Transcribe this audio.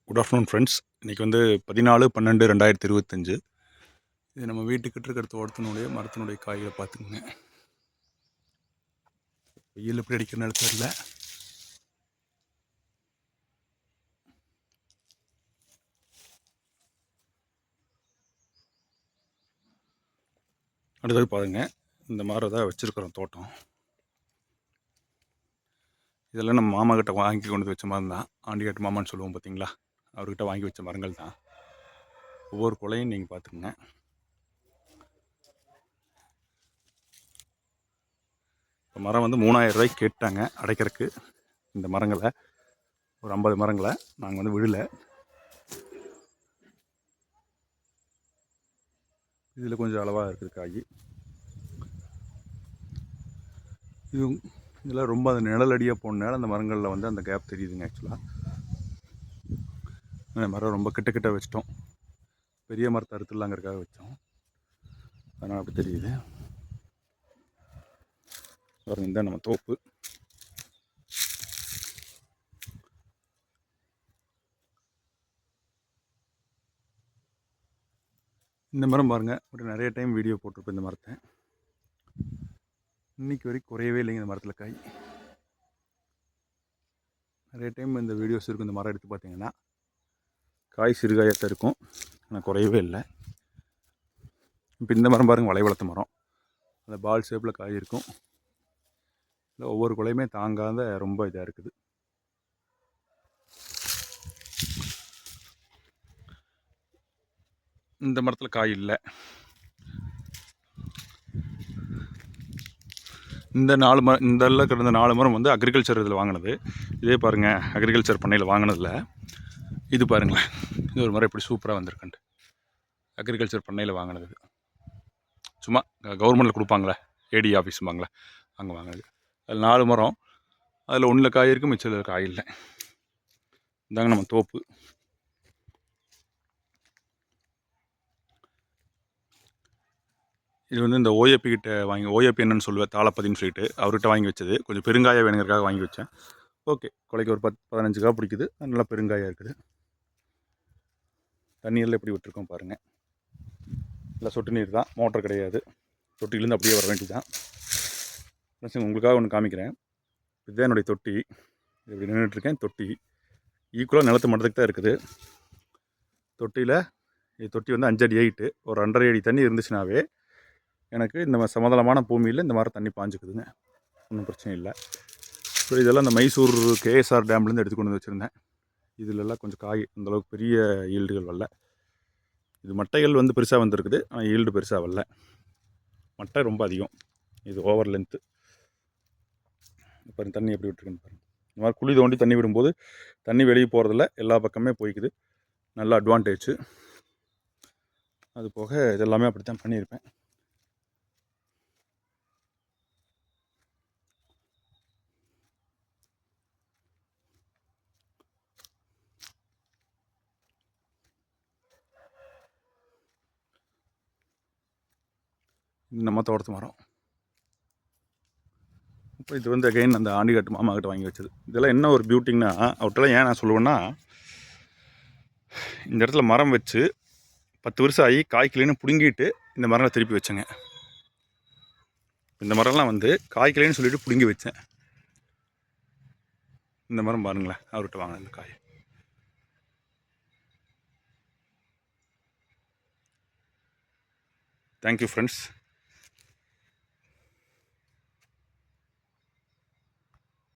Good afternoon friends. இன்றைக்கி வந்து 14/12/2025. இது நம்ம வீட்டுக்கிட்ட இருக்கிற தோட்டத்தினுடைய மரத்தினுடைய காய்களை பார்த்துக்குங்க. வெயில் எப்படி அடிக்கிற நேரத்தில் இல்லை. அடுத்தது பாருங்கள், இந்த மரம் தான் வச்சுருக்குறோம் தோட்டம். இதெல்லாம் நம்ம மாமா கிட்ட வாங்கி கொண்டு வச்ச மரம் தான். ஆண்டிகாட்டு மாமான்னு சொல்லுவோம் பார்த்தீங்களா, அவர்கிட்ட வாங்கி வச்ச மரங்கள் தான். ஒவ்வொரு கொலையும் நீங்கள் பார்த்துக்குங்க. இப்போ மரம் வந்து 3000 ரூபாய்க்கு கேட்டாங்க அடைக்கிறதுக்கு. இந்த மரங்களை ஒரு 50 மரங்களை நாங்கள் வந்து விடலை. இதில் கொஞ்சம் அளவாக இருக்குது காய். இதெல்லாம் ரொம்ப அந்த நிழலடியாக போனால அந்த மரங்களில் வந்து அந்த கேப் தெரியுதுங்க. ஆக்சுவலாக அந்த மரம் ரொம்ப கிட்ட வச்சிட்டோம். பெரிய மரத்தை அறுத்துடலாங்கிறதுக்காக வச்சோம், அதனால் அப்படி தெரியுது. இந்த நம்ம தோப்பு. இந்த மரம் பாருங்கள், ஒரு நிறைய டைம் வீடியோ போட்டிருப்பேன் இந்த மரத்தை. இன்றைக்கி வரைக்கும் குறையவே இல்லைங்க இந்த மரத்தில் காய். நிறைய டைம் இந்த வீடியோஸ் இருக்கும். இந்த மரம் எடுத்து பார்த்தீங்கன்னா காய் சிறுகாயத்தான் இருக்கும், ஆனால் குறையவே இல்லை. இப்போ இந்த மரம் பாருங்கள், வளை வளர்த்த மரம். அந்த பால் ஷேப்பில் காய் இருக்கும். இல்லை, ஒவ்வொரு குலையுமே தாங்காத ரொம்ப இதாக இருக்குது. இந்த மரத்தில் காய் இல்லை. இந்த 4 மரம், இந்த கிடந்த 4 மரம் வந்து அக்ரிகல்ச்சர் இதில் வாங்கினது. இதே பாருங்கள், அக்ரிகல்ச்சர் பண்ணையில் வாங்கினதில்ல. இது பாருங்களேன், இது ஒரு மரம் எப்படி சூப்பராக வந்திருக்குன்ட்டு. அக்ரிகல்ச்சர் பண்ணையில் வாங்கினது. சும்மா கவர்மெண்ட்டில் கொடுப்பாங்களே, ஏடி ஆஃபீஸும்பாங்களே, அங்கே வாங்கினது. அதில் 4 மரம். அதில் 1 காய் இருக்குது, மிச்சம் காய் இல்லை. இதாங்க நம்ம தோப்பு. இது வந்து இந்த ஓஏபி கிட்ட ஓஏபி என்னன்னு சொல்லுவேன், தாளப்பதின்னு சொல்லிட்டு அவர்கிட்ட வாங்கி வச்சது. கொஞ்சம் பெருங்காயம் வேணுங்கிறதுக்காக வாங்கி வச்சேன். ஓகே, கொலைக்கு ஒரு 10-15 காய் பிடிக்குது. நல்லா பெருங்காயம் இருக்குது. தண்ணீரில் எப்படி விட்டுருக்கோம் பாருங்கள். இல்லை, சொட்டு நீர் தான், மோட்டர் கிடையாது. தொட்டிலேருந்து அப்படியே வர வேண்டியதான். உங்களுக்காக ஒன்று காமிக்கிறேன். இதுதான் என்னுடைய தொட்டி. இப்படி நின்றுட்டுருக்கேன். தொட்டி ஈக்குவலாக நிலத்து மட்டத்துக்கு தான் இருக்குது. தொட்டியில் தொட்டி வந்து 5 அடி ஹைட்டு. ஒரு 2.5 அடி தண்ணி இருந்துச்சுனாவே எனக்கு இந்த சமதளமான பூமியில் இந்த மாதிரி தண்ணி பாஞ்சுக்குதுங்க, ஒன்றும் பிரச்சனை இல்லை. ஸோ இதெல்லாம் இந்த மைசூர் கேஎஸ்ஆர் டேம்லேருந்து எடுத்து கொண்டு வந்து வச்சுருந்தேன். இதிலெல்லாம் கொஞ்சம் காய் அந்தளவுக்கு பெரிய ஈல்டுகள் வரல. இது மட்டைகள் வந்து பெருசாக வந்திருக்குது, ஆனால் ஈல்டு பெருசாக வரல. மட்டை ரொம்ப அதிகம், இது ஓவர் லென்த்து. பாருங்கள் தண்ணி எப்படி விட்டுருக்குன்னு பாருங்கள். இந்த மாதிரி குழி தோண்டி தண்ணி விடும்போது தண்ணி வெளியே போகிறதில்ல, எல்லா பக்கமே போய்க்குது. நல்ல அட்வான்டேஜ். அது போக இதெல்லாமே அப்படி தான் பண்ணியிருப்பேன். நம்ம தோட்டத்து மரம். இப்போ இது வந்து அகைன் அந்த ஆண்டிகாட்டு மாமா கிட்ட வாங்கி வச்சது. இதெல்லாம் என்ன ஒரு பியூட்டிங்னா, அவர்கிட்டலாம் ஏன் நான் சொல்லுவேன்னா, இந்த இடத்துல மரம் வச்சு 10 வருஷம் ஆகி காய்க்கலைன்னு பிடுங்கிட்டு இந்த மரங்களை திருப்பி வச்சேங்க. இந்த மரம்லாம் வந்து காய்க்கலைன்னு சொல்லிட்டு பிடுங்கி வச்சேன். இந்த மரம் பாருங்களேன், அவர்கிட்ட வாங்கின இந்த காய். Thank you friends.